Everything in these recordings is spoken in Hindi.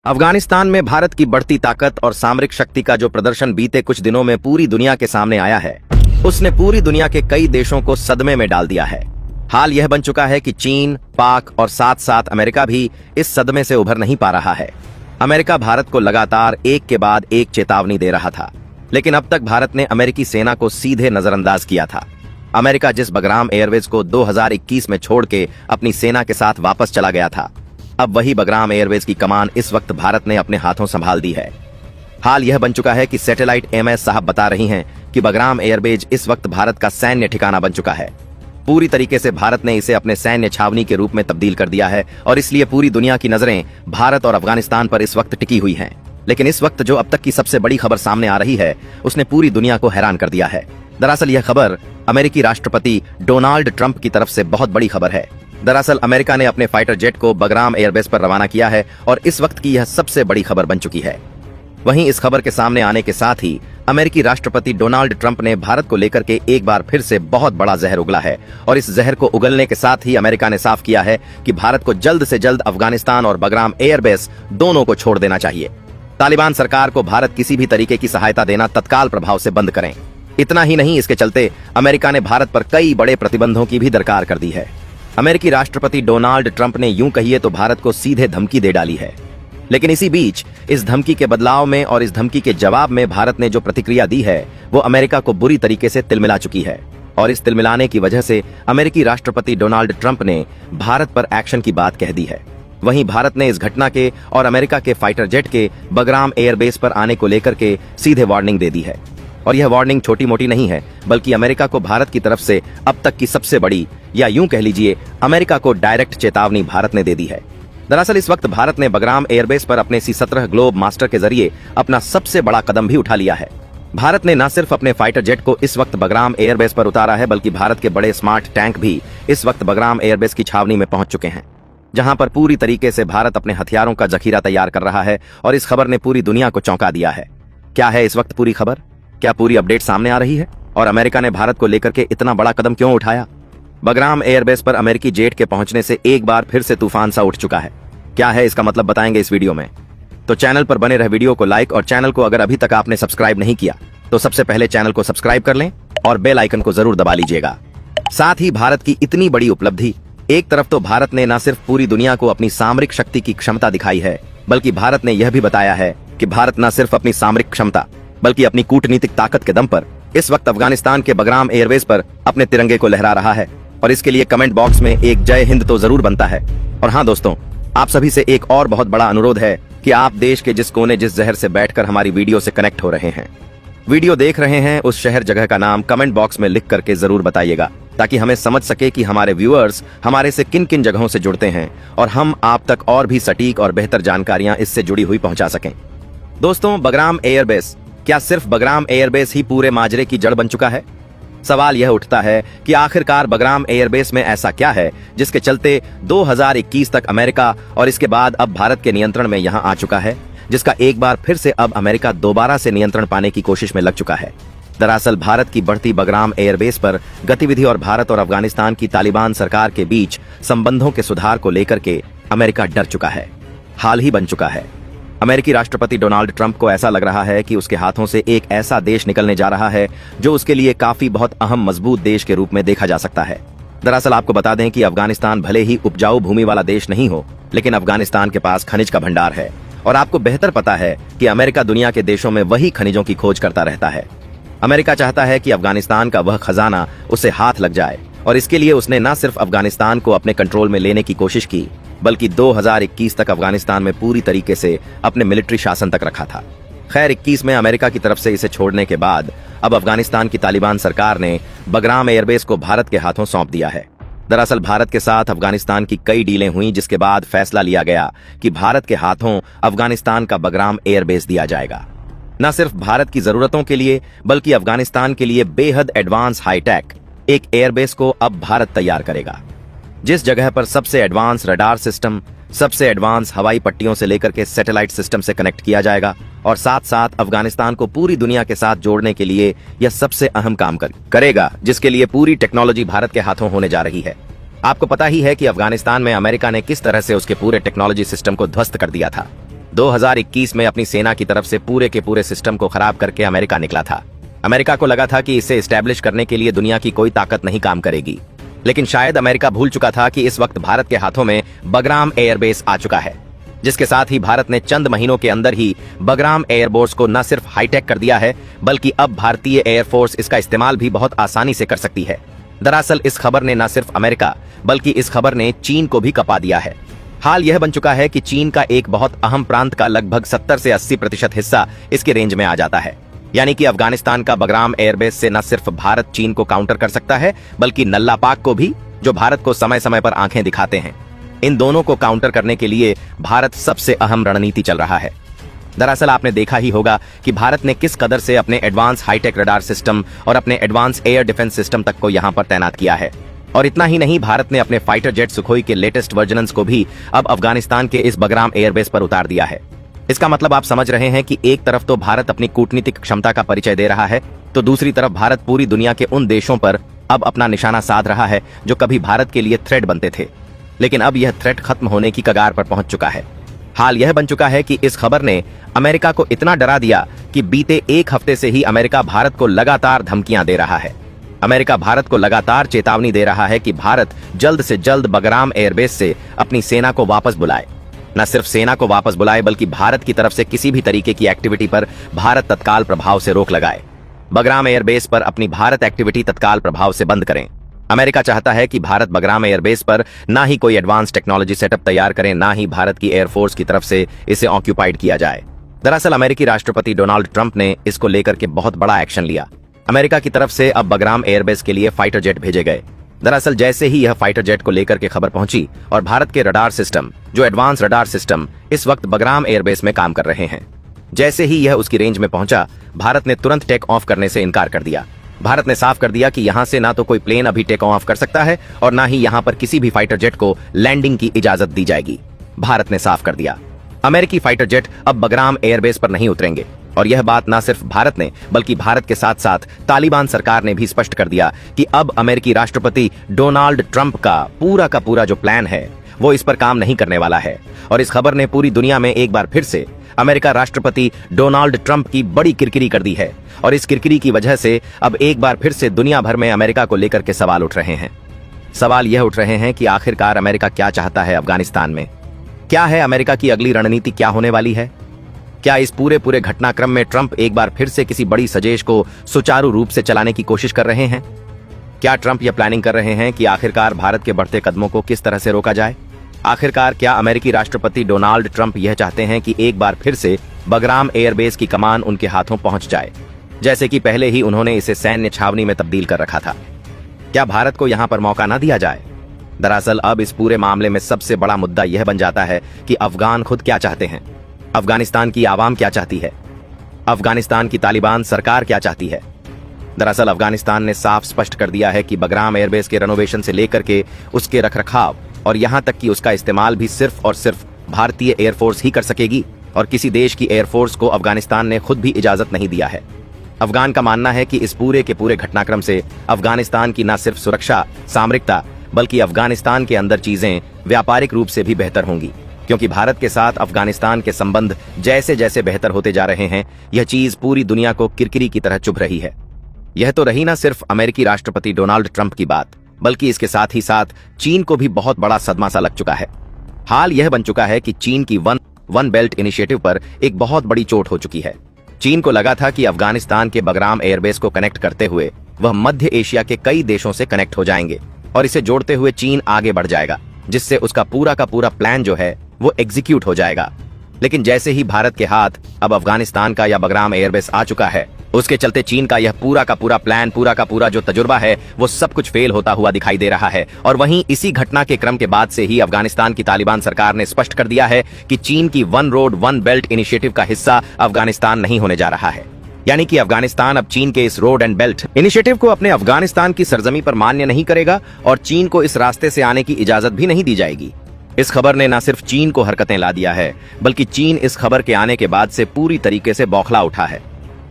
अफगानिस्तान में भारत की बढ़ती ताकत और सामरिक शक्ति का जो प्रदर्शन बीते कुछ दिनों में पूरी दुनिया के सामने आया है, उसने पूरी दुनिया के कई देशों को सदमे में डाल दिया है। हाल यह बन चुका है कि चीन, पाक और साथ साथ अमेरिका भी इस सदमे से उभर नहीं पा रहा है। अमेरिका भारत को लगातार एक के बाद एक चेतावनी दे रहा था, लेकिन अब तक भारत ने अमेरिकी सेना को सीधे नजरअंदाज किया था। अमेरिका जिस बगराम एयरवेज को 2021 में छोड़ के अपनी सेना के साथ वापस चला गया था, अब वही बगराम एयरवेज की कमान इस वक्त भारत ने अपने हाथों संभाल दी है। हाल यह बन चुका है कि सैटेलाइट एमएस साहब बता रही हैं कि बगराम एयरबेज इस वक्त भारत का सैन्य ठिकाना बन चुका है। पूरी तरीके से भारत ने इसे अपने सैन्य छावनी के रूप में तब्दील कर दिया है और इसलिए पूरी दुनिया की नजरें भारत और अफगानिस्तान पर इस वक्त टिकी हुई हैं। लेकिन इस वक्त जो अब तक की सबसे बड़ी खबर सामने आ रही है, उसने पूरी दुनिया को हैरान कर दिया है। दरअसल यह खबर अमेरिकी राष्ट्रपति डोनाल्ड ट्रंप की तरफ से बहुत बड़ी खबर है। दरअसल अमेरिका ने अपने फाइटर जेट को बगराम एयरबेस पर रवाना किया है और इस वक्त की यह सबसे बड़ी खबर बन चुकी है। वहीं इस खबर के सामने आने के साथ ही अमेरिकी राष्ट्रपति डोनाल्ड ट्रंप ने भारत को लेकर के एक बार फिर से बहुत बड़ा जहर उगला है और इस जहर को उगलने के साथ ही अमेरिका ने साफ किया है कि भारत को जल्द से जल्द अफगानिस्तान और बगराम एयरबेस दोनों को छोड़ देना चाहिए। तालिबान सरकार को भारत किसी भी तरीके की सहायता देना तत्काल प्रभाव से बंद करें। इतना ही नहीं, इसके चलते अमेरिका ने भारत पर कई बड़े प्रतिबंधों की भी दरकार कर दी है। अमेरिकी राष्ट्रपति डोनाल्ड ट्रंप ने यूं कहिए तो भारत को सीधे धमकी दे डाली है। लेकिन इसी बीच इस धमकी के बदलाव में और इस धमकी के जवाब में भारत ने जो प्रतिक्रिया दी है, वो अमेरिका को बुरी तरीके से तिलमिला चुकी है और इस तिलमिलाने की वजह से अमेरिकी राष्ट्रपति डोनाल्ड ट्रंप ने भारत पर एक्शन की बात कह दी है। वहीं भारत ने इस घटना के और अमेरिका के फाइटर जेट के बगराम एयरबेस पर आने को लेकर के सीधे वार्निंग दे दी है और यह वार्निंग छोटी मोटी नहीं है, बल्कि अमेरिका को भारत की तरफ से अब तक की सबसे बड़ी, या यूं कह लीजिए अमेरिका को डायरेक्ट चेतावनी भारत ने दे दी है। दरअसल इस वक्त भारत ने बगराम एयरबेस पर अपने C-17 ग्लोब मास्टर के जरिए अपना सबसे बड़ा कदम भी उठा लिया है। भारत ने न सिर्फ अपने फाइटर जेट को इस वक्त बगराम एयरबेस पर उतारा है, बल्कि भारत के बड़े स्मार्ट टैंक भी इस वक्त बगराम एयरबेस की छावनी में पहुंच चुके हैं, जहां पर पूरी तरीके से भारत अपने हथियारों का जखीरा तैयार कर रहा है और इस खबर ने पूरी दुनिया को चौंका दिया है। क्या है इस वक्त पूरी खबर? क्या पूरी अपडेट सामने आ रही है और अमेरिका ने भारत को लेकर के इतना बड़ा कदम क्यों उठाया? बगराम एयरबेस पर अमेरिकी जेट के पहुंचने से एक बार फिर से तूफान सा उठ चुका है। क्या है इसका मतलब बताएंगे इस वीडियो में, तो चैनल पर बने रहे वीडियो को लाइक और चैनल को अगर अभी तक आपने सब्सक्राइब नहीं किया तो सबसे पहले चैनल को सब्सक्राइब कर लें और बेल आइकन को जरूर दबा लीजिएगा। साथ ही भारत की इतनी बड़ी उपलब्धि, एक तरफ तो भारत ने न सिर्फ पूरी दुनिया को अपनी सामरिक शक्ति की क्षमता दिखाई है, बल्कि भारत ने यह भी बताया है कि भारत न सिर्फ अपनी सामरिक क्षमता बल्कि अपनी कूटनीतिक ताकत के दम पर इस वक्त अफगानिस्तान के बगराम एयरवेज पर अपने तिरंगे को लहरा रहा है और इसके लिए कमेंट बॉक्स में एक जय हिंद तो जरूर बनता है। और हाँ दोस्तों, आप सभी से एक और बहुत बड़ा अनुरोध है कि आप देश के जिस कोने जिस शहर से बैठकर हमारी वीडियो से कनेक्ट हो रहे हैं, वीडियो देख रहे हैं, उस शहर जगह का नाम कमेंट बॉक्स में लिख करके जरूर बताइएगा, ताकि हमें समझ सके कि हमारे व्यूअर्स हमारे से किन किन जगहों से जुड़ते हैं और हम आप तक और भी सटीक और बेहतर जानकारियां इससे जुड़ी हुई पहुंचा सकें। दोस्तों, बगराम एयरबेस, क्या सिर्फ बगराम एयरबेस ही पूरे माजरे की जड़ बन चुका है? सवाल यह उठता है कि आखिरकार बगराम एयरबेस में ऐसा क्या है जिसके चलते 2021 तक अमेरिका और इसके बाद अब भारत के नियंत्रण में यहां आ चुका है, जिसका एक बार फिर से अब अमेरिका दोबारा से नियंत्रण पाने की कोशिश में लग चुका है। दरअसल भारत की बढ़ती बगराम एयरबेस पर गतिविधि और भारत और अफगानिस्तान की तालिबान सरकार के बीच संबंधों के सुधार को लेकर के अमेरिका डर चुका है। हाल ही बन चुका है। अमेरिकी राष्ट्रपति डोनाल्ड ट्रंप को ऐसा लग रहा है कि उसके हाथों से एक ऐसा देश निकलने जा रहा है जो उसके लिए काफी बहुत अहम मजबूत देश के रूप में देखा जा सकता है। दरअसल आपको बता दें कि अफगानिस्तान भले ही उपजाऊ भूमि वाला देश नहीं हो, लेकिन अफगानिस्तान के पास खनिज का भंडार है और आपको बेहतर पता है कि अमेरिका दुनिया के देशों में वही खनिजों की खोज करता रहता है। अमेरिका चाहता है कि अफगानिस्तान का वह खजाना उसे हाथ लग जाए और इसके लिए उसने न सिर्फ अफगानिस्तान को अपने कंट्रोल में लेने की कोशिश की, बल्कि 2021 तक अफगानिस्तान में पूरी तरीके से अपने मिलिट्री शासन तक रखा था। खैर 21 में अमेरिका की तरफ से इसे छोड़ने के बाद अब अफगानिस्तान की तालिबान सरकार ने बगराम एयरबेस को भारत के हाथों सौंप दिया है। दरअसल भारत के साथ अफगानिस्तान की कई डीलें हुई, जिसके बाद फैसला लिया गया कि भारत के हाथों अफगानिस्तान का बगराम एयरबेस दिया जाएगा। न सिर्फ भारत की जरूरतों के लिए बल्कि अफगानिस्तान के लिए बेहद एडवांस हाईटेक एक एयरबेस को अब भारत तैयार करेगा, जिस जगह पर सबसे एडवांस रडार सिस्टम, सबसे एडवांस हवाई पट्टियों से लेकर के सैटेलाइट सिस्टम से कनेक्ट किया जाएगा और साथ साथ अफगानिस्तान को पूरी दुनिया के साथ जोड़ने के लिए यह सबसे अहम काम करेगा, जिसके लिए पूरी टेक्नोलॉजी भारत के हाथों होने जा रही है। आपको पता ही है कि अफगानिस्तान में अमेरिका ने किस तरह से उसके पूरे टेक्नोलॉजी सिस्टम को ध्वस्त कर दिया था। 2021 में अपनी सेना की तरफ से पूरे के पूरे सिस्टम को खराब करके अमेरिका निकला था। अमेरिका को लगा था कि इसे एस्टैब्लिश करने के लिए दुनिया की कोई ताकत नहीं काम करेगी, लेकिन शायद अमेरिका भूल चुका था कि इस वक्त भारत के हाथों में बगराम एयरबेस आ चुका है, जिसके साथ ही भारत ने चंद महीनों के अंदर ही बगराम एयरबोर्स को न सिर्फ हाईटेक कर दिया है, बल्कि अब भारतीय एयरफोर्स इसका इस्तेमाल भी बहुत आसानी से कर सकती है। दरअसल इस खबर ने न सिर्फ अमेरिका बल्कि इस खबर ने चीन को भी कपा दिया है। हाल यह बन चुका है कि चीन का एक बहुत अहम प्रांत का लगभग 70 से 80% हिस्सा इसके रेंज में आ जाता है। यानी कि अफगानिस्तान का बगराम एयरबेस से न सिर्फ भारत चीन को काउंटर कर सकता है, बल्कि नल्ला पाक को भी, जो भारत को समय समय पर आंखें दिखाते हैं। इन दोनों को काउंटर करने के लिए भारत सबसे अहम रणनीति चल रहा है। दरअसल आपने देखा ही होगा कि भारत ने किस कदर से अपने एडवांस हाईटेक रडार सिस्टम और अपने एडवांस एयर डिफेंस सिस्टम तक को यहां पर तैनात किया है। और इतना ही नहीं, भारत ने अपने फाइटर जेट सुखोई के लेटेस्ट वर्जन्स को भी अब अफगानिस्तान के इस बगराम एयरबेस पर उतार दिया है। इसका मतलब आप समझ रहे हैं कि एक तरफ तो भारत अपनी कूटनीतिक क्षमता का परिचय दे रहा है, तो दूसरी तरफ भारत पूरी दुनिया के उन देशों पर अब अपना निशाना साध रहा है जो कभी भारत के लिए थ्रेट बनते थे, लेकिन अब यह थ्रेट खत्म होने की कगार पर पहुंच चुका है। हाल यह बन चुका है कि इस खबर ने अमेरिका को इतना डरा दिया कि बीते एक हफ्ते से ही अमेरिका भारत को लगातार धमकियां दे रहा है। अमेरिका भारत को लगातार चेतावनी दे रहा है कि भारत जल्द से जल्द बगराम एयरबेस से अपनी सेना को वापस बुलाए। न सिर्फ सेना को वापस बुलाए, बल्कि भारत की तरफ से किसी भी तरीके की एक्टिविटी पर भारत तत्काल प्रभाव से रोक लगाए। बगराम एयरबेस पर अपनी भारत एक्टिविटी तत्काल प्रभाव से बंद करें। अमेरिका चाहता है कि भारत बगराम एयरबेस पर ना ही कोई एडवांस टेक्नोलॉजी सेटअप तैयार करें, ना ही भारत की एयरफोर्स की तरफ से इसे ऑक्यूपाइड किया जाए। दरअसल अमेरिकी राष्ट्रपति डोनाल्ड ट्रंप ने इसको लेकर के बहुत बड़ा एक्शन लिया। अमेरिका की तरफ से अब बगराम एयरबेस के लिए फाइटर जेट भेजे गए। दरअसल जैसे ही यह फाइटर जेट को लेकर के खबर पहुंची और भारत के रडार सिस्टम, जो एडवांस रडार सिस्टम इस वक्त बगराम एयरबेस में काम कर रहे हैं, जैसे ही यह उसकी रेंज में पहुंचा, भारत ने तुरंत टेक ऑफ करने से इनकार कर दिया। भारत ने साफ कर दिया कि यहां से ना तो कोई प्लेन अभी टेक ऑफ कर सकता है और ना ही यहां पर किसी भी फाइटर जेट को लैंडिंग की इजाजत दी जाएगी। भारत ने साफ कर दिया अमेरिकी फाइटर जेट अब बगराम एयरबेस पर नहीं उतरेंगे। और यह बात ना सिर्फ भारत ने, बल्कि भारत के साथ साथ तालिबान सरकार ने भी स्पष्ट कर दिया कि अब अमेरिकी राष्ट्रपति डोनाल्ड ट्रंप का पूरा जो प्लान है वो इस पर काम नहीं करने वाला है। और इस खबर ने पूरी दुनिया में एक बार फिर से अमेरिका राष्ट्रपति डोनाल्ड ट्रंप की बड़ी किरकिरी कर दी है। और इस किरकिरी की वजह से अब एक बार फिर से दुनिया भर में अमेरिका को लेकर के सवाल उठ रहे हैं। सवाल यह उठ रहे हैं कि आखिरकार अमेरिका क्या चाहता है अफगानिस्तान में? क्या है अमेरिका की अगली रणनीति, क्या होने वाली है? क्या इस पूरे घटनाक्रम में ट्रंप एक बार फिर से किसी बड़ी साजिश को सुचारू रूप से चलाने की कोशिश कर रहे हैं? क्या ट्रंप यह प्लानिंग कर रहे हैं कि आखिरकार भारत के बढ़ते कदमों को किस तरह से रोका जाए? आखिरकार क्या अमेरिकी राष्ट्रपति डोनाल्ड ट्रंप यह चाहते हैं कि एक बार फिर से बगराम एयरबेस की कमान उनके हाथों पहुंच जाए, जैसे कि पहले ही उन्होंने इसे सैन्य छावनी में तब्दील कर रखा था? क्या भारत को यहां पर मौका न दिया जाए? दरअसल अब इस पूरे मामले में सबसे बड़ा मुद्दा यह बन जाता है कि अफगान खुद क्या चाहते हैं, अफगानिस्तान की आवाम क्या चाहती है, अफगानिस्तान की तालिबान सरकार क्या चाहती है। दरअसल अफगानिस्तान ने साफ स्पष्ट कर दिया है कि बगराम एयरबेस के रेनोवेशन से लेकर के उसके रखरखाव और यहां तक कि उसका इस्तेमाल भी सिर्फ और सिर्फ भारतीय एयरफोर्स ही कर सकेगी, और किसी देश की एयरफोर्स को अफगानिस्तान ने खुद भी इजाजत नहीं दिया है। अफगान का मानना है कि इस पूरे के पूरे घटनाक्रम से अफगानिस्तान की न सिर्फ सुरक्षा, सामरिकता, बल्कि अफगानिस्तान के अंदर चीजें व्यापारिक रूप से भी बेहतर होंगी, क्योंकि भारत के साथ अफगानिस्तान के संबंध जैसे जैसे बेहतर होते जा रहे हैं, यह चीज पूरी दुनिया को किरकिरी की तरह चुभ रही है। यह तो रही न सिर्फ अमेरिकी राष्ट्रपति डोनाल्ड ट्रंप की बात, बल्कि इसके साथ ही साथ चीन को भी बहुत बड़ा सदमा सा लग चुका है। हाल यह बन चुका है कि चीन की वन बेल्ट इनिशिएटिव पर एक बहुत बड़ी चोट हो चुकी है। चीन को लगा था कि अफगानिस्तान के बगराम एयरबेस को कनेक्ट करते हुए वह मध्य एशिया के कई देशों से कनेक्ट हो जाएंगे और इसे जोड़ते हुए चीन आगे बढ़ जाएगा, जिससे उसका पूरा का पूरा प्लान जो है वो एग्जीक्यूट हो जाएगा। लेकिन जैसे ही भारत के हाथ अब अफगानिस्तान का या बगराम एयरबेस आ चुका है, उसके चलते चीन का यह पूरा का पूरा प्लान, पूरा का पूरा जो तजुर्बा है, वो सब कुछ फेल होता हुआ दिखाई दे रहा है। और वहीं इसी घटना के क्रम के बाद से ही अफगानिस्तान की तालिबान सरकार ने स्पष्ट कर दिया है कि चीन की one road one belt initiative का हिस्सा अफगानिस्तान नहीं होने जा रहा है। यानी कि अफगानिस्तान अब चीन के इस रोड एंड बेल्ट इनिशिएटिव को अपने अफगानिस्तान की सरजमी पर मान्य नहीं करेगा और चीन को इस रास्ते से आने की इजाजत भी नहीं दी जाएगी। इस खबर ने न सिर्फ चीन को हरकतें ला दिया है, बल्कि चीन इस खबर के आने के बाद से पूरी तरीके से बौखला उठा है।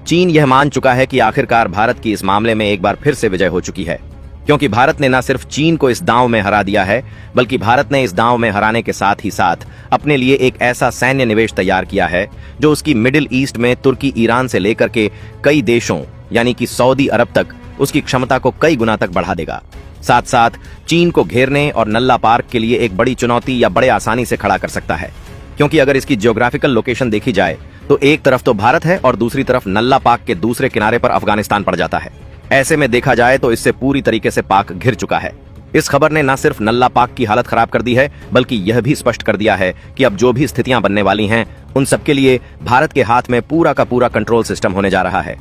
चीन यह मान चुका है कि आखिरकार भारत की इस मामले में एक बार फिर से विजय हो चुकी है। क्योंकि भारत ने न सिर्फ चीन को इस दांव में हरा दिया है, बल्कि भारत ने इस दांव में हराने के साथ ही साथ अपने लिए एक ऐसा सैन्य निवेश तैयार किया है जो उसकी मिडिल ईस्ट में तुर्की, ईरान से लेकर के कई देशों यानी कि सऊदी अरब तक उसकी क्षमता को कई गुना तक बढ़ा देगा। साथ साथ चीन को घेरने और नल्ला पार्क के लिए एक बड़ी चुनौती या बड़े आसानी से खड़ा कर सकता है, क्योंकि अगर इसकी ज्योग्राफिकल लोकेशन देखी जाए तो एक तरफ तो भारत है और दूसरी तरफ नल्ला पाक के दूसरे किनारे पर अफगानिस्तान पड़ जाता है। ऐसे में देखा जाए तो इससे पूरी तरीके से पाक घिर चुका है। इस खबर ने न सिर्फ नल्ला पाक की हालत खराब कर दी है, बल्कि यह भी स्पष्ट कर दिया है कि अब जो भी स्थितियां बनने वाली हैं उन सबके लिए भारत के हाथ में पूरा का पूरा कंट्रोल सिस्टम होने जा रहा है।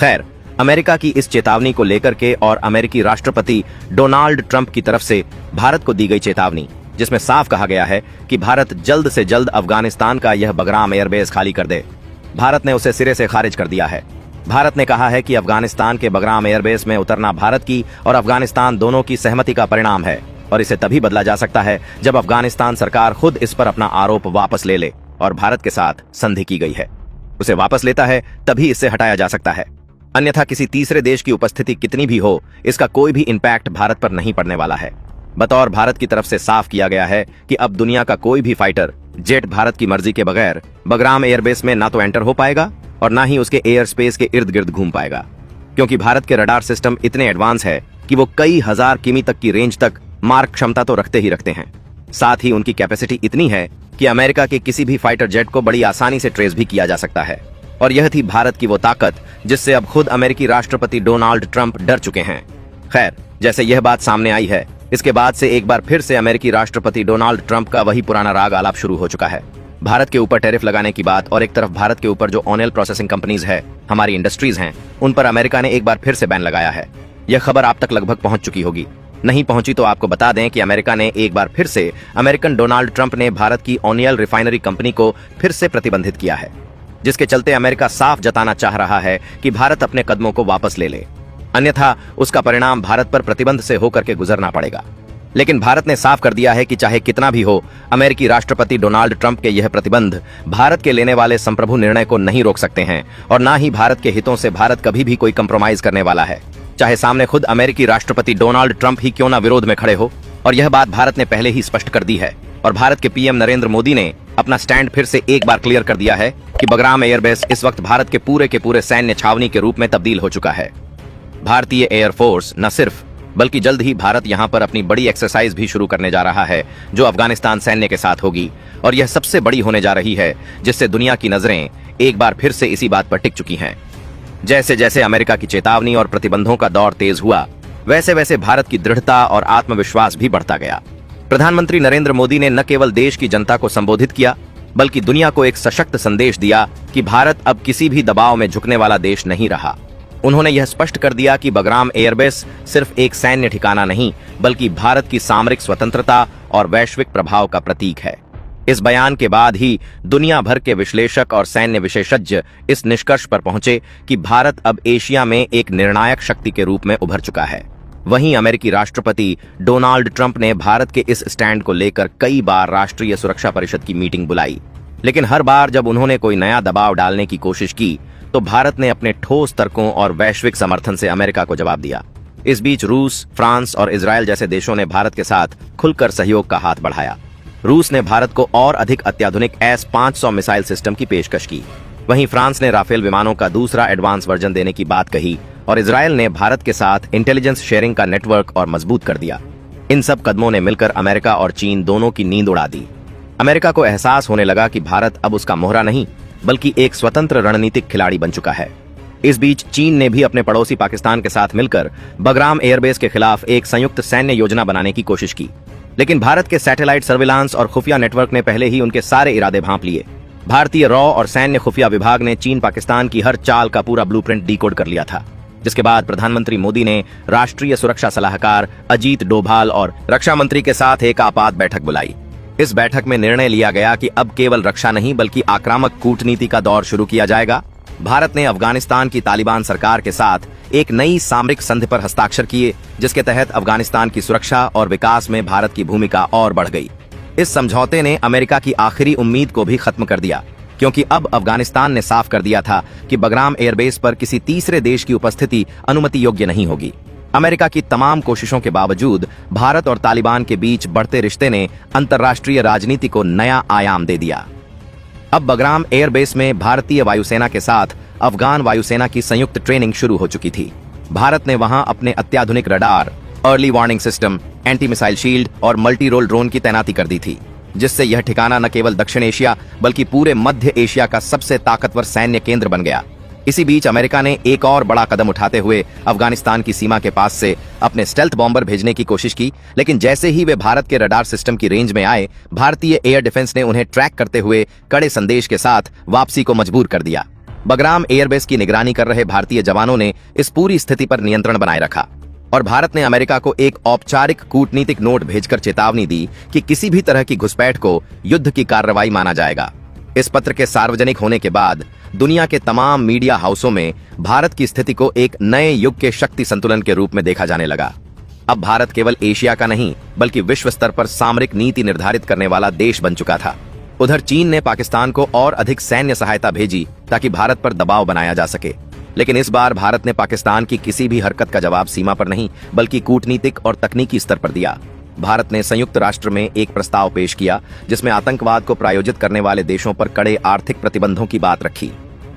खैर, अमेरिका की इस चेतावनी को लेकर के और अमेरिकी राष्ट्रपति डोनाल्ड ट्रंप की तरफ से भारत को दी गई चेतावनी, जिसमें साफ कहा गया है कि भारत जल्द से जल्द अफगानिस्तान का यह बगराम एयरबेस खाली कर दे, भारत ने उसे सिरे से खारिज कर दिया है। भारत ने कहा है कि अफगानिस्तान के बगराम एयरबेस में उतरना भारत की और अफगानिस्तान दोनों की सहमति का परिणाम है और इसे तभी बदला जा सकता है जब अफगानिस्तान सरकार खुद इस पर अपना आरोप वापस ले ले और भारत के साथ संधि की गई है उसे वापस लेता है, तभी इससे हटाया जा सकता है। अन्यथा किसी तीसरे देश की उपस्थिति कितनी भी हो, इसका कोई भी इम्पैक्ट भारत पर नहीं पड़ने वाला है। बतौर भारत की तरफ से साफ किया गया है कि अब दुनिया का कोई भी फाइटर जेट भारत की मर्जी के बगैर बगराम एयरबेस में ना तो एंटर हो पाएगा और ना ही उसके एयर स्पेस के इर्द गिर्द घूम पाएगा, क्योंकि भारत के रडार सिस्टम इतने एडवांस है कि वो कई हजार किमी तक की रेंज तक मार क्षमता तो रखते ही रखते हैं। साथ ही उनकी कैपेसिटी इतनी है कि अमेरिका के किसी भी फाइटर जेट को बड़ी आसानी से ट्रेस भी किया जा सकता है। और यह थी भारत की वो ताकत जिससे अब खुद अमेरिकी राष्ट्रपति डोनाल्ड ट्रंप डर चुके हैं। खैर, जैसे यह बात सामने आई है, इसके बाद से एक बार फिर से अमेरिकी राष्ट्रपति डोनाल्ड ट्रंप का वही पुराना राग आलाप शुरू हो चुका है। भारत के ऊपर टैरिफ लगाने की बात और एक तरफ भारत के ऊपर जो ऑयल प्रोसेसिंग कंपनीज है, हमारी इंडस्ट्रीज हैं, उन पर अमेरिका ने एक बार फिर से बैन लगाया है। यह खबर आप तक लगभग पहुंच चुकी होगी। नहीं पहुंची तो आपको बता दें कि अमेरिका ने एक बार फिर से अमेरिकन डोनाल्ड ट्रंप ने भारत की ऑयल रिफाइनरी कंपनी को फिर से प्रतिबंधित किया है, जिसके चलते अमेरिका साफ जताना चाह रहा है कि भारत अपने कदमों को वापस ले ले, अन्यथा उसका परिणाम भारत पर प्रतिबंध से होकर के गुजरना पड़ेगा। लेकिन भारत ने साफ कर दिया है कि चाहे कितना भी हो, अमेरिकी राष्ट्रपति डोनाल्ड ट्रंप के यह प्रतिबंध भारत के लेने वाले संप्रभु निर्णय को नहीं रोक सकते हैं और ना ही भारत के हितों से भारत कभी भी कोई कंप्रोमाइज करने वाला है, चाहे सामने खुद अमेरिकी राष्ट्रपति डोनाल्ड ट्रंप ही क्यों ना विरोध में खड़े हो। और यह बात भारत ने पहले ही स्पष्ट कर दी है और भारत के पीएम नरेंद्र मोदी ने अपना स्टैंड फिर से एक बार क्लियर कर दिया है कि बगराम एयरबेस इस वक्त भारत के पूरे सैन्य छावनी के रूप में तब्दील हो चुका है। भारतीय एयरफोर्स न सिर्फ बल्कि जल्द ही भारत यहां पर अपनी बड़ी एक्सरसाइज भी शुरू करने जा रहा है, जो अफगानिस्तान सैन्य के साथ होगी और यह सबसे बड़ी होने जा रही है, जिससे दुनिया की नजरें एक बार फिर से इसी बात पर टिक चुकी हैं। जैसे जैसे अमेरिका की चेतावनी और प्रतिबंधों का दौर तेज हुआ, वैसे वैसे भारत की दृढ़ता और आत्मविश्वास भी बढ़ता गया। प्रधानमंत्री नरेंद्र मोदी ने न केवल देश की जनता को संबोधित किया, बल्कि दुनिया को एक सशक्त संदेश दिया कि भारत अब किसी भी दबाव में झुकने वाला देश नहीं रहा। उन्होंने यह स्पष्ट कर दिया कि बगराम एयरबेस सिर्फ एक सैन्य ठिकाना नहीं, बल्कि भारत की सामरिक स्वतंत्रता और वैश्विक प्रभाव का प्रतीक है। इस बयान के बाद ही दुनिया भर के विश्लेषक और सैन्य विशेषज्ञ इस निष्कर्ष पर पहुंचे कि भारत अब एशिया में एक निर्णायक शक्ति के रूप में उभर चुका है। वहीं अमेरिकी राष्ट्रपति डोनाल्ड ट्रंप ने भारत के इस स्टैंड को लेकर कई बार राष्ट्रीय सुरक्षा परिषद की मीटिंग बुलाई, लेकिन हर बार जब उन्होंने कोई नया दबाव डालने की कोशिश की तो भारत ने अपने ठोस तर्कों और वैश्विक समर्थन से अमेरिका को जवाब दिया। इस बीच रूस, फ्रांस और इजराइल जैसे देशों ने भारत के साथ खुलकर सहयोग का हाथ बढ़ाया। रूस ने भारत को और अधिक अत्याधुनिक S-500 मिसाइल सिस्टम की पेशकश की। वहीं फ्रांस ने राफेल विमानों का दूसरा एडवांस वर्जन देने की बात कही और इजराइल ने भारत के साथ इंटेलिजेंस शेयरिंग का नेटवर्क और मजबूत कर दिया। इन सब कदमों ने मिलकर अमेरिका और चीन दोनों की नींद उड़ा दी। अमेरिका को एहसास होने लगा कि भारत अब उसका मोहरा नहीं, बल्कि एक स्वतंत्र रणनीतिक खिलाड़ी बन चुका है। इस बीच चीन ने भी अपने पड़ोसी पाकिस्तान के साथ मिलकर बगराम एयरबेस के खिलाफ एक संयुक्त सैन्य योजना बनाने की कोशिश की, लेकिन भारत के सैटेलाइट सर्विलांस और खुफिया नेटवर्क ने पहले ही उनके सारे इरादे भांप लिए। भारतीय रॉ और सैन्य खुफिया विभाग ने चीन पाकिस्तान की हर चाल का पूरा ब्लूप्रिंट डिकोड कर लिया था, जिसके बाद प्रधानमंत्री मोदी ने राष्ट्रीय सुरक्षा सलाहकार अजीत डोभाल और रक्षा मंत्री के साथ एक आपात बैठक बुलाई। इस बैठक में निर्णय लिया गया कि अब केवल रक्षा नहीं बल्कि आक्रामक कूटनीति का दौर शुरू किया जाएगा। भारत ने अफगानिस्तान की तालिबान सरकार के साथ एक नई सामरिक संधि पर हस्ताक्षर किए, जिसके तहत अफगानिस्तान की सुरक्षा और विकास में भारत की भूमिका और बढ़ गई। इस समझौते ने अमेरिका की आखिरी उम्मीद को भी खत्म कर दिया, क्योंकि अब अफगानिस्तान ने साफ कर दिया था कि बगराम एयरबेस पर किसी तीसरे देश की उपस्थिति अनुमति योग्य नहीं होगी। अमेरिका की तमाम कोशिशों के बावजूद भारत और तालिबान के बीच बढ़ते रिश्ते ने अंतर्राष्ट्रीय राजनीति को नया आयाम दे दिया। अब बगराम एयरबेस में भारतीय वायुसेना के साथ अफगान वायुसेना की संयुक्त ट्रेनिंग शुरू हो चुकी थी। भारत ने वहां अपने अत्याधुनिक radar, early warning system, anti missile shield और मल्टी रोल ड्रोन की तैनाती कर दी थी, जिससे यह ठिकाना न केवल दक्षिण एशिया बल्कि पूरे मध्य एशिया का सबसे ताकतवर सैन्य केंद्र बन गया। इसी बीच अमेरिका ने एक और बड़ा कदम उठाते हुए अफगानिस्तान की सीमा के पास से अपने स्टेल्थ बॉम्बर भेजने की कोशिश की, लेकिन जैसे ही वे भारत के रडार सिस्टम की रेंज में आए, भारतीय एयर डिफेंस ने उन्हें ट्रैक करते हुए कड़े संदेश के साथ वापसी को मजबूर कर दिया। बगराम एयरबेस की निगरानी कर रहे भारतीय जवानों ने इस पूरी स्थिति पर नियंत्रण बनाए रखा और भारत ने अमेरिका को एक औपचारिक कूटनीतिक नोट भेजकर चेतावनी दी कि किसी भी तरह की घुसपैठ को युद्ध की कार्रवाई माना जाएगा। इस पत्र के सार्वजनिक होने के बाद दुनिया के तमाम मीडिया हाउसों में भारत की स्थिति को एक नए युग के शक्ति संतुलन के रूप में देखा जाने लगा। अब भारत केवल एशिया का नहीं बल्कि विश्व स्तर पर सामरिक नीति निर्धारित करने वाला देश बन चुका था। उधर चीन ने पाकिस्तान को और अधिक सैन्य सहायता भेजी ताकि भारत पर दबाव बनाया जा सके, लेकिन इस बार भारत ने पाकिस्तान की किसी भी हरकत का जवाब सीमा पर नहीं बल्कि कूटनीतिक और तकनीकी स्तर पर दिया। भारत ने संयुक्त राष्ट्र में एक प्रस्ताव पेश किया जिसमें आतंकवाद को प्रायोजित करने वाले देशों पर कड़े आर्थिक प्रतिबंधों की बात रखी।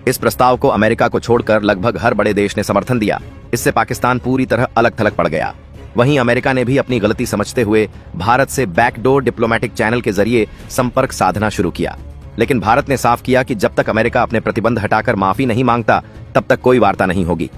इस प्रस्ताव को अमेरिका को छोड़कर लगभग हर बड़े देश ने समर्थन दिया। इससे पाकिस्तान पूरी तरह अलग थलग पड़ गया। वहीं अमेरिका ने भी अपनी गलती समझते हुए भारत से बैकडोर डिप्लोमेटिक चैनल के जरिए संपर्क साधना शुरू किया, लेकिन भारत ने साफ किया कि जब तक अमेरिका अपने प्रतिबंध हटाकर माफी नहीं मांगता तब तक कोई वार्ता नहीं होगी।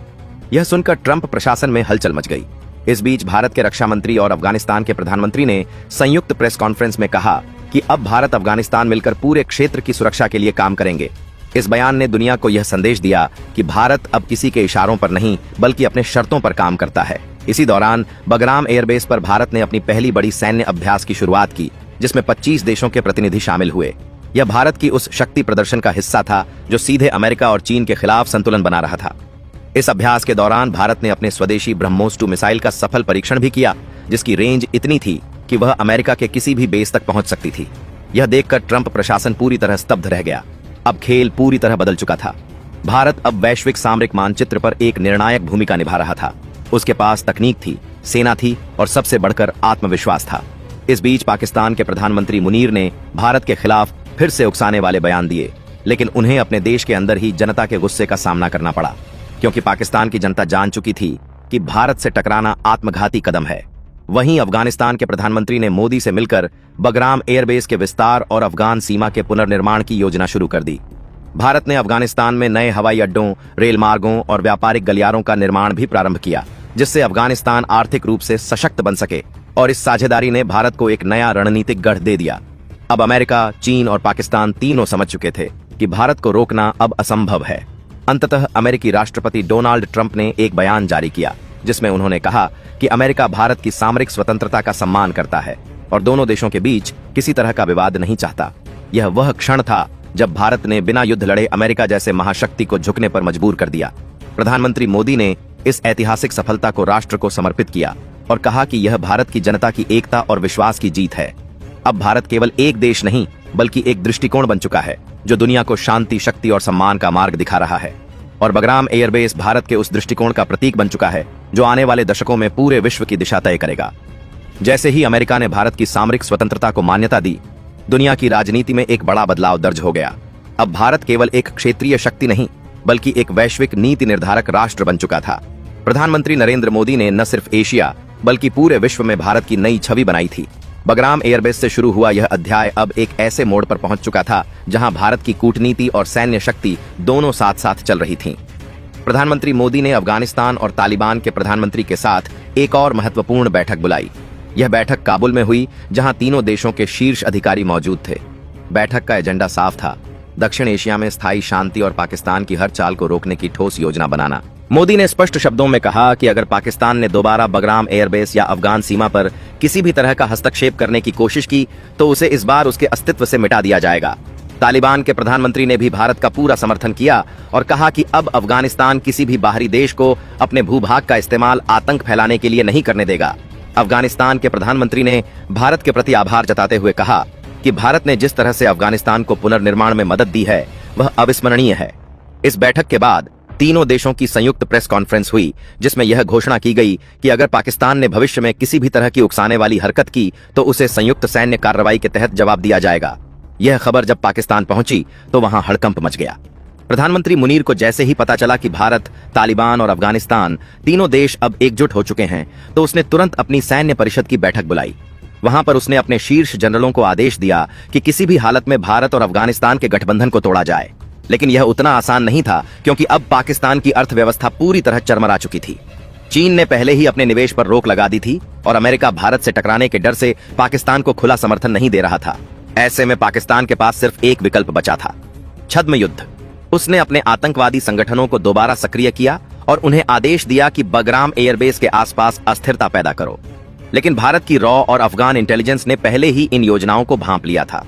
यह सुनकर ट्रंप प्रशासन में हलचल मच गई। इस बीच भारत के रक्षा मंत्री और अफगानिस्तान के प्रधानमंत्री ने संयुक्त प्रेस कॉन्फ्रेंस में कहा कि अब भारत अफगानिस्तान मिलकर पूरे क्षेत्र की सुरक्षा के लिए काम करेंगे। इस बयान ने दुनिया को यह संदेश दिया कि भारत अब किसी के इशारों पर नहीं बल्कि अपने शर्तों पर काम करता है। इसी दौरान बगराम एयरबेस पर भारत ने अपनी पहली बड़ी सैन्य अभ्यास की शुरुआत की, जिसमें 25 देशों के प्रतिनिधि शामिल हुए। यह भारत की उस शक्ति प्रदर्शन का हिस्सा था जो सीधे अमेरिका और चीन के खिलाफ संतुलन बना रहा था। इस अभ्यास के दौरान भारत ने अपने स्वदेशी ब्रह्मोस 2 मिसाइल का सफल परीक्षण भी किया, जिसकी रेंज इतनी थी कि वह अमेरिका के किसी भी बेस तक पहुंच सकती थी। यह देखकर ट्रंप प्रशासन पूरी तरह स्तब्ध रह गया। अब खेल पूरी तरह बदल चुका था। भारत अब वैश्विक सामरिक मानचित्र पर एक निर्णायक भूमिका निभा रहा था। उसके पास तकनीक थी, सेना थी और सबसे बढ़कर आत्मविश्वास था। इस बीच पाकिस्तान के प्रधानमंत्री मुनीर ने भारत के खिलाफ फिर से उकसाने वाले बयान दिए, लेकिन उन्हें अपने देश के अंदर ही जनता के गुस्से का सामना करना पड़ा, क्योंकि पाकिस्तान की जनता जान चुकी थी कि भारत से टकराना आत्मघाती कदम है। वहीं अफगानिस्तान के प्रधानमंत्री ने मोदी से मिलकर बगराम एयरबेस के विस्तार और अफगान सीमा के पुनर्निर्माण की योजना शुरू कर दी। भारत ने अफगानिस्तान में नए हवाई अड्डों, रेल मार्गों और व्यापारिक गलियारों का निर्माण भी प्रारंभ किया, जिससे अफगानिस्तान आर्थिक रूप से सशक्त बन सके, और इस साझेदारी ने भारत को एक नया रणनीतिक गढ़ दे दिया। अब अमेरिका, चीन और पाकिस्तान तीनों समझ चुके थे कि भारत को रोकना अब असंभव है। अंततः अमेरिकी राष्ट्रपति डोनाल्ड ट्रंप ने एक बयान जारी किया, जिसमें उन्होंने कहा कि अमेरिका भारत की सामरिक स्वतंत्रता का सम्मान करता है और दोनों देशों के बीच किसी तरह का विवाद नहीं चाहता। यह वह क्षण था जब भारत ने बिना युद्ध लड़े अमेरिका जैसे महाशक्ति को झुकने पर मजबूर कर दिया। प्रधानमंत्री मोदी ने इस ऐतिहासिक सफलता को राष्ट्र को समर्पित किया और कहा कि यह भारत की जनता की एकता और विश्वास की जीत है। अब भारत केवल एक देश नहीं बल्कि एक दृष्टिकोण बन चुका है जो दुनिया को शांति, शक्ति और सम्मान का मार्ग दिखा रहा है। और बगराम एयरबेस भारत के उस दृष्टिकोण का प्रतीक बन चुका है जो आने वाले दशकों में पूरे विश्व की दिशा तय करेगा। जैसे ही अमेरिका ने भारत की सामरिक स्वतंत्रता को मान्यता दी, दुनिया की राजनीति में एक बड़ा बदलाव दर्ज हो गया। अब भारत केवल एक क्षेत्रीय शक्ति नहीं बल्कि एक वैश्विक नीति निर्धारक राष्ट्र बन चुका था। प्रधानमंत्री नरेंद्र मोदी ने न सिर्फ एशिया बल्कि पूरे विश्व में भारत की नई छवि बनाई थी। बगराम एयरबेस से शुरू हुआ यह अध्याय अब एक ऐसे मोड़ पर पहुंच चुका था जहां भारत की कूटनीति और सैन्य शक्ति दोनों साथ साथ चल रही थीं। प्रधानमंत्री मोदी ने अफगानिस्तान और तालिबान के प्रधानमंत्री के साथ एक और महत्वपूर्ण बैठक बुलाई। यह बैठक काबुल में हुई, जहां तीनों देशों के शीर्ष अधिकारी मौजूद थे। बैठक का एजेंडा साफ था, दक्षिण एशिया में स्थायी शांति और पाकिस्तान की हर चाल को रोकने की ठोस योजना बनाना। मोदी ने स्पष्ट शब्दों में कहा कि अगर पाकिस्तान ने दोबारा बगराम एयरबेस या अफगान सीमा पर किसी भी तरह का हस्तक्षेप करने की कोशिश की तो उसे इस बार उसके अस्तित्व से मिटा दिया जाएगा। तालिबान के प्रधानमंत्री ने भी भारत का पूरा समर्थन किया और कहा कि अब अफगानिस्तान किसी भी बाहरी देश को अपने भूभाग का इस्तेमाल आतंक फैलाने के लिए नहीं करने देगा। अफगानिस्तान के प्रधानमंत्री ने भारत के प्रति आभार जताते हुए कहा कि भारत ने जिस तरह से अफगानिस्तान को पुनर्निर्माण में मदद दी है वह अविस्मरणीय है। इस बैठक के बाद तीनों देशों की संयुक्त प्रेस कॉन्फ्रेंस हुई, जिसमें यह घोषणा की गई कि अगर पाकिस्तान ने भविष्य में किसी भी तरह की उकसाने वाली हरकत की तो उसे संयुक्त सैन्य कार्रवाई के तहत जवाब दिया जाएगा। यह खबर जब पाकिस्तान पहुंची तो वहां हड़कंप मच गया। प्रधानमंत्री मुनीर को जैसे ही पता चला कि भारत, तालिबान और अफगानिस्तान तीनों देश अब एकजुट हो चुके हैं, तो उसने तुरंत अपनी सैन्य परिषद की बैठक बुलाई। वहां पर उसने अपने शीर्ष जनरलों को आदेश दिया कि किसी भी हालत में भारत और अफगानिस्तान के गठबंधन को तोड़ा जाए। लेकिन यह उतना आसान नहीं था, क्योंकि अब पाकिस्तान की अर्थव्यवस्था पूरी तरह चरमरा चुकी थी। चीन ने पहले ही अपने निवेश पर रोक लगा दी थी और अमेरिका भारत से टकराने के डर से पाकिस्तान को खुला समर्थन नहीं दे रहा था। ऐसे में पाकिस्तान के पास सिर्फ एक विकल्प बचा था, छद्म युद्ध। उसने अपने आतंकवादी संगठनों को दोबारा सक्रिय किया और उन्हें आदेश दिया कि बगराम एयरबेस के आसपास अस्थिरता पैदा करो। लेकिन भारत की रॉ और अफगान इंटेलिजेंस ने पहले ही इन योजनाओं को भांप लिया था।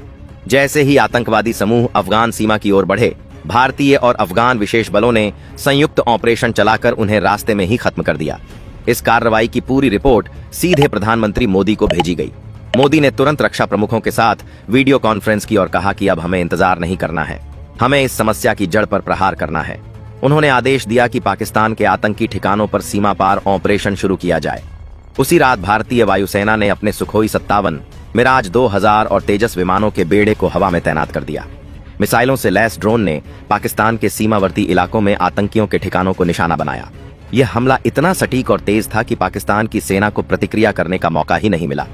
जैसे ही आतंकवादी समूह अफगान सीमा की ओर बढ़े, भारतीय और अफगान विशेष बलों ने संयुक्त ऑपरेशन चलाकर उन्हें रास्ते में ही खत्म कर दिया। इस कार्रवाई की पूरी रिपोर्ट सीधे प्रधानमंत्री मोदी को भेजी गई। मोदी ने तुरंत रक्षा प्रमुखों के साथ वीडियो कॉन्फ्रेंस की और कहा कि अब हमें इंतजार नहीं करना है, हमें इस समस्या की जड़ पर प्रहार करना है। उन्होंने आदेश दिया कि पाकिस्तान के आतंकी ठिकानों पर सीमा पार ऑपरेशन शुरू किया जाए। उसी रात भारतीय वायुसेना ने अपने सुखोई 57, मिराज 2000 और तेजस विमानों के बेड़े को हवा में तैनात कर दिया। मिसाइलों से लैस ड्रोन ने पाकिस्तान के सीमावर्ती इलाकों में आतंकियों के ठिकानों को निशाना बनाया। यह हमला इतना सटीक और तेज था कि पाकिस्तान की सेना को प्रतिक्रिया करने का मौका ही नहीं मिला।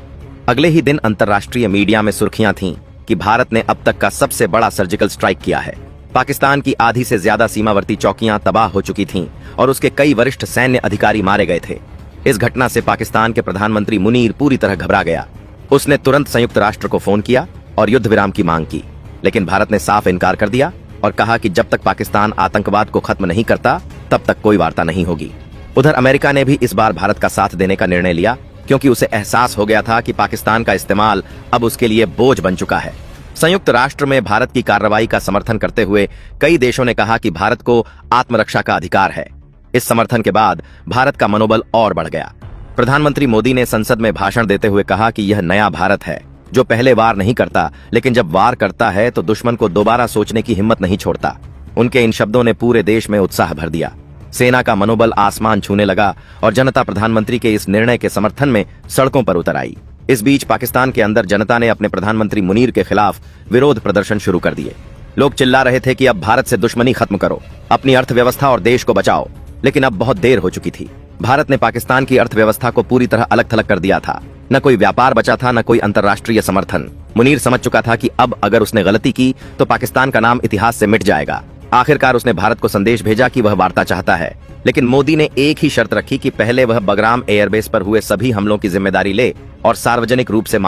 अगले ही दिन अंतर्राष्ट्रीय मीडिया में सुर्खियां थीं कि भारत ने अब तक का सबसे बड़ा सर्जिकल स्ट्राइक किया है। पाकिस्तान की आधी से ज्यादा सीमावर्ती चौकियां तबाह हो चुकी थीं और उसके कई वरिष्ठ सैन्य अधिकारी मारे गए थे। इस घटना से पाकिस्तान के प्रधानमंत्री मुनीर पूरी तरह घबरा गया। उसने तुरंत संयुक्त राष्ट्र को फोन किया और युद्ध विराम की मांग की, लेकिन भारत ने साफ इनकार कर दिया और कहा कि जब तक पाकिस्तान आतंकवाद को खत्म नहीं करता तब तक कोई वार्ता नहीं होगी। उधर अमेरिका ने भी इस बार भारत का साथ देने का निर्णय लिया, क्योंकि उसे एहसास हो गया था कि पाकिस्तान का इस्तेमाल अब उसके लिए बोझ बन चुका है। संयुक्त राष्ट्र में भारत की कार्रवाई का समर्थन करते हुए कई देशों ने कहा कि भारत को आत्मरक्षा का अधिकार है। इस समर्थन के बाद भारत का मनोबल और बढ़ गया। प्रधानमंत्री मोदी ने संसद में भाषण देते हुए कहा कि यह नया भारत है, जो पहले वार नहीं करता, लेकिन जब वार करता है तो दुश्मन को दोबारा सोचने की हिम्मत नहीं छोड़ता। उनके इन शब्दों ने पूरे देश में उत्साह भर दिया। सेना का मनोबल आसमान छूने लगा और जनता प्रधानमंत्री के इस निर्णय के समर्थन में सड़कों पर उतर आई। इस बीच पाकिस्तान के अंदर जनता ने अपने प्रधानमंत्री मुनीर के खिलाफ विरोध प्रदर्शन शुरू कर दिए। लोग चिल्ला रहे थे कि अब भारत से दुश्मनी खत्म करो, अपनी अर्थव्यवस्था और देश को बचाओ। लेकिन अब बहुत देर हो चुकी थी। भारत ने पाकिस्तान की अर्थव्यवस्था को पूरी तरह अलग थलग कर दिया था। न कोई व्यापार बचा था, न कोई अंतर्राष्ट्रीय समर्थन। मुनीर समझ चुका था कि अब अगर उसने गलती की तो पाकिस्तान का नाम इतिहास से मिट जाएगा। आखिरकार उसने भारत को संदेश भेजा कि वह वार्ता चाहता है, लेकिन मोदी ने एक ही शर्त रखी कि पहले वह बगराम एयरबेस पर हुए सभी हमलों की जिम्मेदारी ले और सार्वजनिक रूप से